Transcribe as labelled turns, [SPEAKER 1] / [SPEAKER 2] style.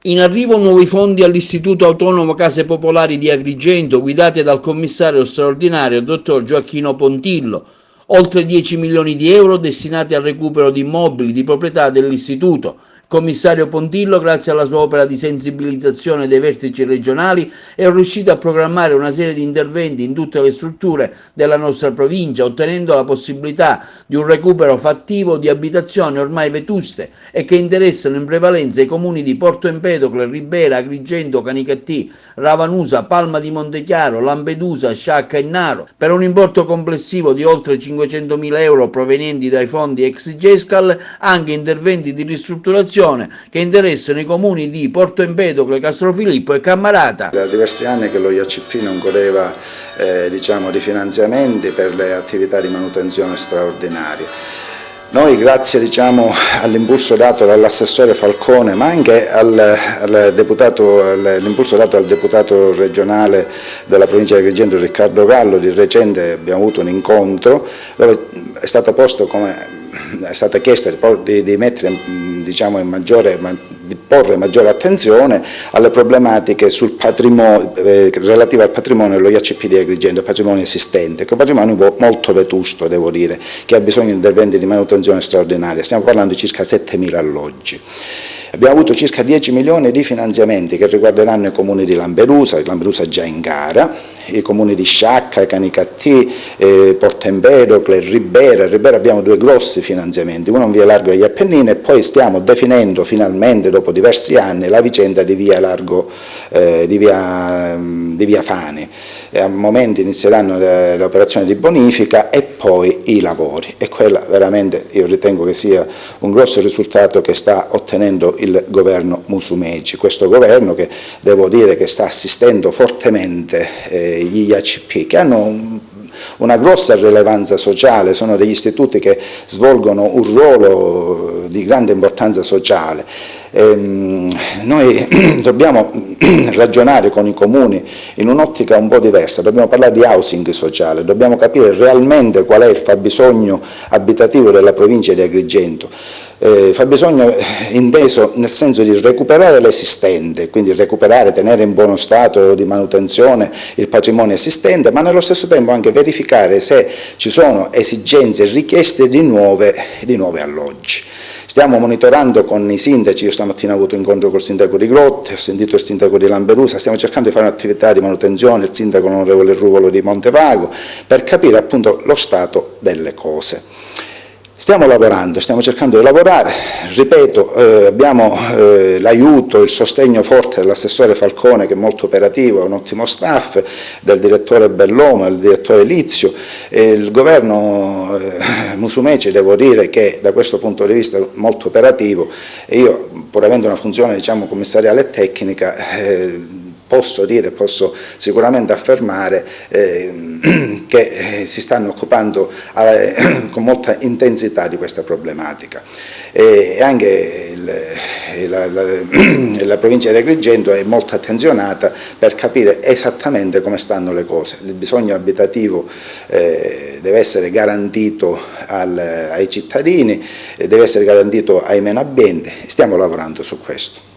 [SPEAKER 1] In arrivo nuovi fondi all'Istituto Autonomo Case Popolari di Agrigento, guidate dal commissario straordinario dottor Gioacchino Pontillo. Oltre 10 milioni di euro destinati al recupero di immobili di proprietà dell'Istituto. Il commissario Pontillo, grazie alla sua opera di sensibilizzazione dei vertici regionali, è riuscito a programmare una serie di interventi in tutte le strutture della nostra provincia, ottenendo la possibilità di un recupero fattivo di abitazioni ormai vetuste e che interessano in prevalenza i comuni di Porto Empedocle, Ribera, Agrigento, Canicattì, Ravanusa, Palma di Montechiaro, Lampedusa, Sciacca e Naro, per un importo complessivo di oltre 500.000 euro provenienti dai fondi ex GESCAL, anche interventi di ristrutturazione che interessano i comuni di Porto Empedocle, Castrofilippo e Cammarata.
[SPEAKER 2] Da diversi anni che lo IACP non godeva di finanziamenti per le attività di manutenzione straordinarie. Noi, grazie all'impulso dato dall'assessore Falcone, ma anche all'impulso dato al deputato regionale della provincia di Agrigento Riccardo Gallo, di recente abbiamo avuto un incontro dove è stato chiesto di mettere di porre maggiore attenzione alle problematiche sul patrimonio, relative al patrimonio dello IACP di Agrigento, il patrimonio esistente, che è un patrimonio molto vetusto, devo dire, che ha bisogno di interventi di manutenzione straordinaria. Stiamo parlando di circa 7.000 alloggi. Abbiamo avuto circa 10 milioni di finanziamenti che riguarderanno i comuni di Lampedusa già in gara, i comuni di Sciacca, Canicattì, Porto Empedocle, Ribera. A Ribera abbiamo due grossi finanziamenti, uno in via Largo degli Appennini, e poi stiamo definendo finalmente, dopo diversi anni, la vicenda di via Fani. A momenti inizieranno le operazioni di bonifica e poi i lavori, e quella veramente io ritengo che sia un grosso risultato che sta ottenendo il governo Musumeci, questo governo che devo dire che sta assistendo fortemente gli IACP, che hanno una grossa rilevanza sociale, sono degli istituti che svolgono un ruolo di grande importanza sociale. Noi dobbiamo ragionare con i comuni in un'ottica un po' diversa, dobbiamo parlare di housing sociale, dobbiamo capire realmente qual è il fabbisogno abitativo della provincia di Agrigento. Fabbisogno inteso nel senso di recuperare l'esistente, quindi recuperare, tenere in buono stato di manutenzione il patrimonio esistente, ma nello stesso tempo anche verificare se ci sono esigenze e richieste di nuovi alloggi. Stiamo monitorando con i sindaci, io stamattina ho avuto un incontro col sindaco di Grotte, ho sentito il sindaco di Lampedusa, stiamo cercando di fare un'attività di manutenzione, il sindaco onorevole Ruvolo di Montevago, per capire appunto lo stato delle cose. Stiamo lavorando, stiamo cercando di lavorare, ripeto, abbiamo l'aiuto, il sostegno forte dell'assessore Falcone, che è molto operativo, ha un ottimo staff, del direttore Bellomo, del direttore Lizio, e il governo Musumeci, devo dire che da questo punto di vista è molto operativo, e io, pur avendo una funzione commissariale e tecnica, posso sicuramente affermare che si stanno occupando con molta intensità di questa problematica, e anche la provincia di Agrigento è molto attenzionata per capire esattamente come stanno le cose. Il bisogno abitativo deve essere garantito ai cittadini, deve essere garantito ai meno abbienti, stiamo lavorando su questo.